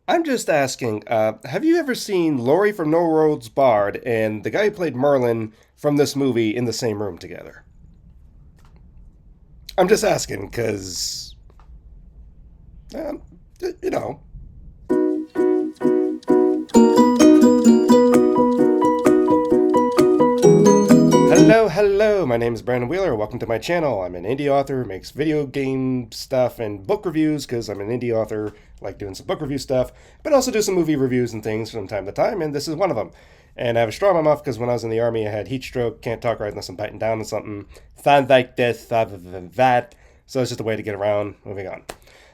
I'm just asking, have you ever seen Laurie from No World's Bard and the guy who played Merlin from this movie in the same room together? I'm just asking because, um, you know. Hello, hello. My name is Brandon Wheeler. Welcome to my channel. I'm an indie author who makes video game stuff and book reviews because I'm an indie author. I like doing some book review stuff, but also do some movie reviews and things from time to time, and this is one of them. And I have a straw in my mouth because when I was in the army, I had heat stroke, can't talk right unless I'm biting down on something. Things like this, that. So it's just a way to get around. Moving on.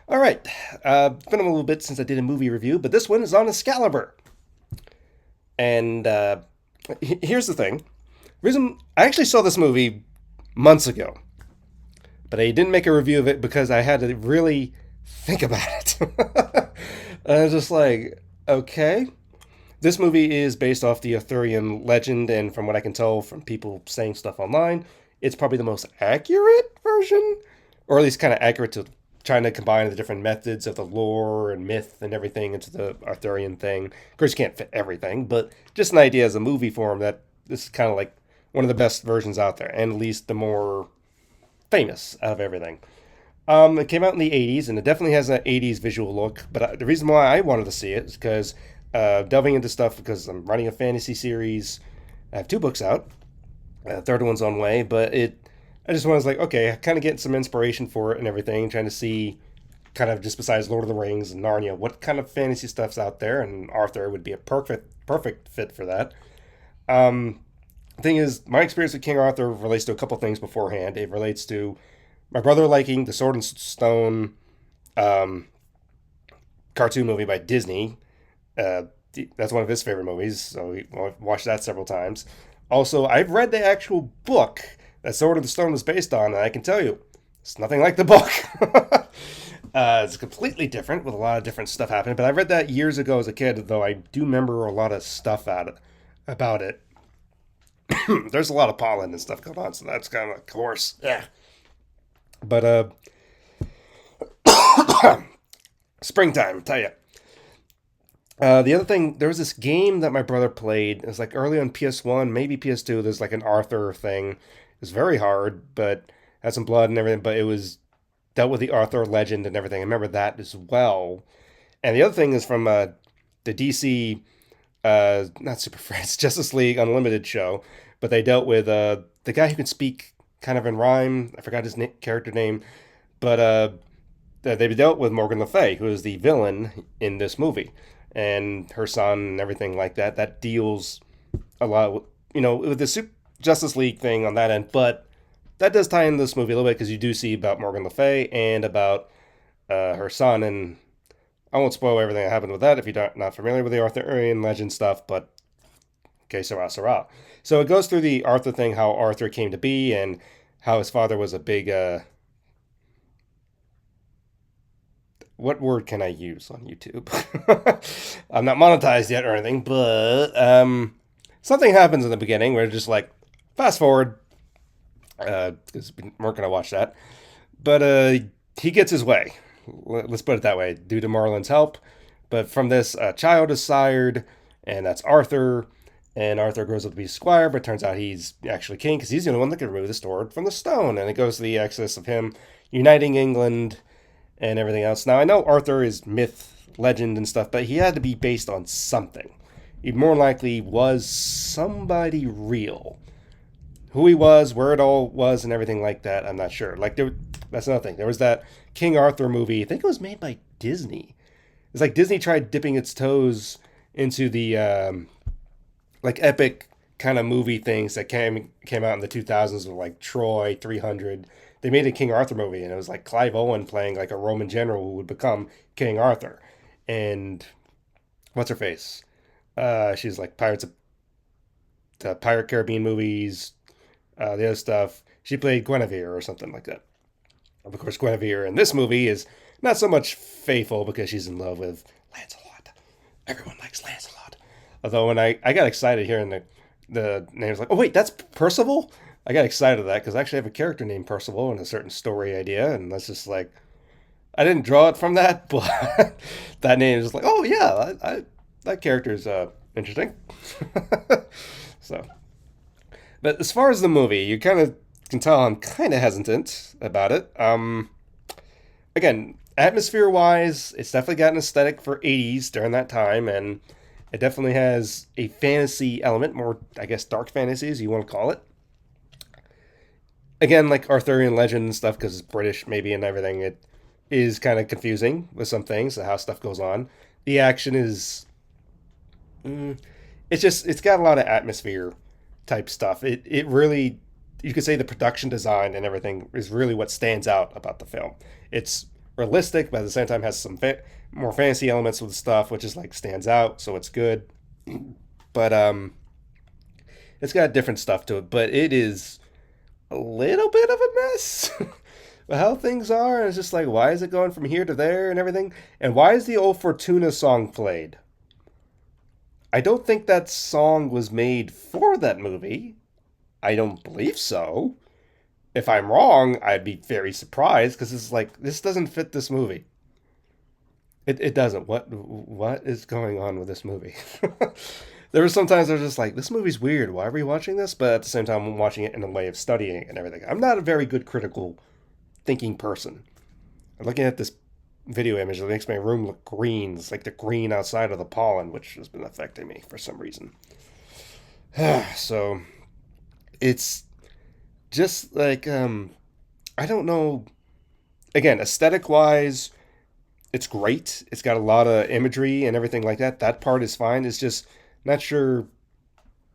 All right. It's been a little bit since I did a movie review, but this one is on Excalibur. And here's the thing. Reason I actually saw this movie months ago, but I didn't make a review of it because I had to really think about it. I was just like, okay, this movie is based off the Arthurian legend, and from what I can tell from people saying stuff online, it's probably the most accurate version, or at least kind of accurate to trying to combine the different methods of the lore and myth and everything into the Arthurian thing. Of course, you can't fit everything, but just an idea as a movie form that this is kind of like one of the best versions out there, and at least the more famous out of everything. It came out in the 80s, and it definitely has an 80s visual look. But the reason why I wanted to see it is because delving into stuff, because I'm running a fantasy series. I have two books out. Third one's on way, but I just was like, okay, kind of getting some inspiration for it and everything, trying to see kind of just besides Lord of the Rings and Narnia, what kind of fantasy stuff's out there, and Arthur would be a perfect fit for that. Thing is, my experience with King Arthur relates to a couple things beforehand. It relates to my brother liking the Sword and Stone um, cartoon movie by Disney. Uh, that's one of his favorite movies, so we watched that several times. Also, I've read the actual book that Sword of the Stone was based on, and I can tell you, it's nothing like the book. It's completely different with a lot of different stuff happening. But I read that years ago as a kid, though I do remember a lot of stuff about it. There's a lot of pollen and stuff going on, so that's kind of coarse. Yeah. But springtime, I tell you. The other thing, there was this game that my brother played. It was like early on PS1, maybe PS2. There's like an Arthur thing. It was very hard, but had some blood and everything. But it was dealt with the Arthur legend and everything. I remember that as well. And the other thing is from the DC, not Super Friends, Justice League Unlimited show, but they dealt with the guy who can speak kind of in rhyme. I forgot his character name, but they dealt with Morgan Le Fay, who is the villain in this movie, and her son and everything like that. That deals a lot, with, with the Justice League thing on that end, but that does tie in this movie a little bit because you do see about Morgan Le Fay and about her son, and I won't spoil everything that happened with that if you're not familiar with the Arthurian legend stuff, but okay, Sarah. So it goes through the Arthur thing, how Arthur came to be, and how his father was a big, what word can I use on YouTube? I'm not monetized yet or anything, but something happens in the beginning where it's just like, fast forward, because we weren't going to watch that. But he gets his way. Let's put it that way, due to Marlin's help. But from this, a child is sired, and that's Arthur. And Arthur grows up to be squire, but turns out he's actually king because he's the only one that can remove the sword from the stone. And it goes to the excess of him uniting England and everything else. Now, I know Arthur is myth, legend, and stuff, but he had to be based on something. He more likely was somebody real. Who he was, where it all was, and everything like that, I'm not sure. That's another thing. There was that King Arthur movie. I think it was made by Disney. It's like Disney tried dipping its toes into the like epic kind of movie things that came out in the 2000s with like Troy 300. They made a King Arthur movie, and it was like Clive Owen playing like a Roman general who would become King Arthur. And what's her face? She's like Pirates of the Pirate Caribbean movies, the other stuff. She played Guinevere or something like that. Of course, Guinevere in this movie is not so much faithful because she's in love with Lancelot. Everyone likes Lancelot. Although when I got excited hearing the names, like, oh wait, that's Percival. I got excited at that because I actually have a character named Percival and a certain story idea, and that's just like, I didn't draw it from that, but that name is like, oh yeah, that character is interesting. So, but as far as the movie, you kind of can tell I'm kind of hesitant about it. Again, atmosphere wise, it's definitely got an aesthetic for 80s during that time, and it definitely has a fantasy element, more, I guess, dark fantasy, as you want to call it. Again, like Arthurian legend and stuff, because it's British maybe and everything, it is kind of confusing with some things, how stuff goes on. The action is, it's just, it's got a lot of atmosphere type stuff. It really, you could say the production design and everything is really what stands out about the film. It's realistic, but at the same time has some more fantasy elements with stuff, which is like stands out, so it's good. But it's got different stuff to it. But it is a little bit of a mess. How things are, and it's just like, why is it going from here to there and everything? And why is the old Fortuna song played? I don't think that song was made for that movie. I don't believe so. If I'm wrong, I'd be very surprised because it's like this doesn't fit this movie. It doesn't. What is going on with this movie? There were sometimes I was just like, this movie's weird. Why are we watching this? But at the same time, I'm watching it in a way of studying and everything. I'm not a very good critical thinking person. I'm looking at this video image that makes my room look green. It's like the green outside of the pollen, which has been affecting me for some reason. So it's just like I don't know. Again, aesthetic wise, it's great. It's got a lot of imagery and everything like that. That part is fine. It's just not sure.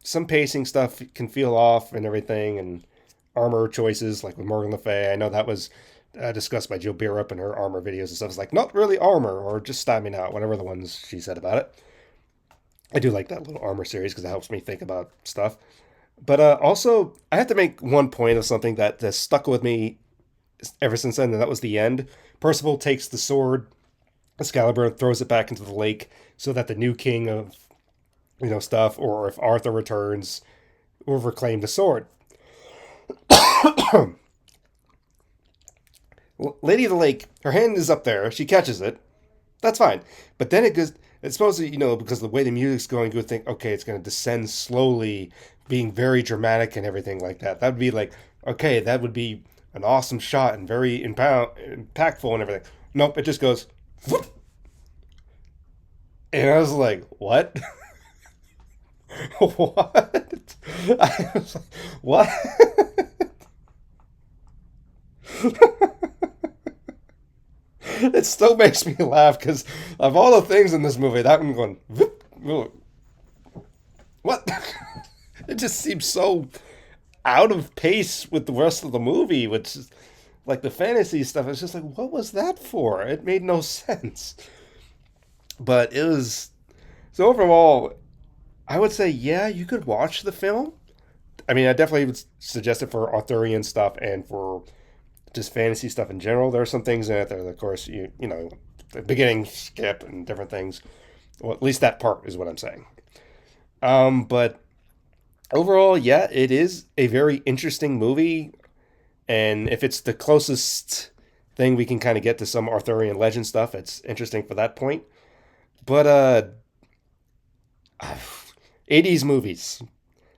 Some pacing stuff can feel off and everything, and armor choices like with Morgan Le Fay. I know that was discussed by Joe Beerup in her armor videos and stuff. It's like not really armor or just stamina, whatever the ones she said about it. I do like that little armor series because it helps me think about stuff. But also, I have to make one point of something that has stuck with me ever since then, and that was the end. Percival takes the sword, Excalibur, and throws it back into the lake so that the new king of, stuff, or if Arthur returns, will reclaim the sword. Lady of the Lake, her hand is up there. She catches it. That's fine. But then it goes. It's supposed to, because the way the music's going, you would think, okay, it's going to descend slowly, being very dramatic and everything like that. That would be like, okay, that would be an awesome shot and very impactful and everything. Nope, it just goes, whoop. And I was like, what? What? I was like, what? It still makes me laugh because of all the things in this movie, that one going, whoop, whoop. What? It just seems so out of pace with the rest of the movie, which is like the fantasy stuff. It's just like, what was that for? It made no sense. But it was, so overall, I would say, yeah, you could watch the film. I mean, I definitely would suggest it for Arthurian stuff and for just fantasy stuff in general. There are some things in it that, of course, the beginning skip and different things. Well, at least that part is what I'm saying. But overall, yeah, it is a very interesting movie. And if it's the closest thing we can kind of get to some Arthurian legend stuff, it's interesting for that point. But 80s movies.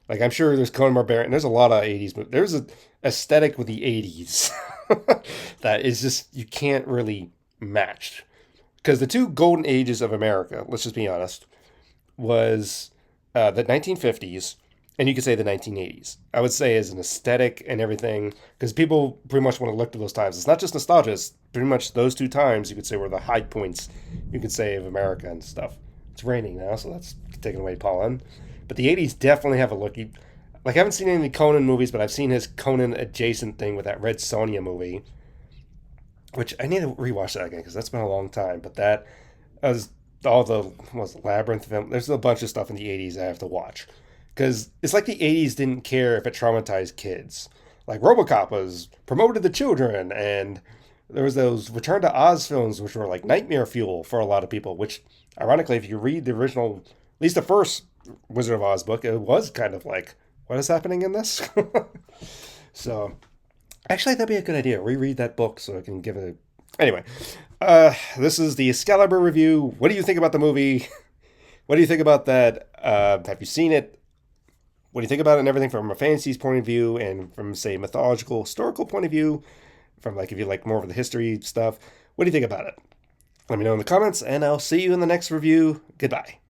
Like, I'm sure there's Conan Barbarian. There's a lot of 80s movies. There's an aesthetic with the 80s that is just, you can't really match. Because the two golden ages of America, let's just be honest, was the 1950s, and you could say the 1980s. I would say as an aesthetic and everything, because people pretty much want to look to those times. It's not just nostalgia, it's pretty much those two times you could say were the high points, you could say, of America and stuff. It's raining now, so that's taking away pollen. But the 80s definitely have a look. Like, I haven't seen any Conan movies, but I've seen his Conan adjacent thing with that Red Sonja movie, which I need to rewatch that again because that's been a long time. But that was all the Labyrinth film. There's a bunch of stuff in the 80s I have to watch because it's like the 80s didn't care if it traumatized kids. Like RoboCop was promoted to children, and there was those Return to Oz films, which were like nightmare fuel for a lot of people. Which, ironically, if you read the original, at least the first Wizard of Oz book, it was kind of like, what is happening in this? So, actually, that'd be a good idea. Reread that book so I can give it a... Anyway, This is the Excalibur review. What do you think about the movie? What do you think about that? Have you seen it? What do you think about it and everything from a fantasy's point of view and from, say, mythological, historical point of view? From, like, if you like more of the history stuff. What do you think about it? Let me know in the comments, and I'll see you in the next review. Goodbye.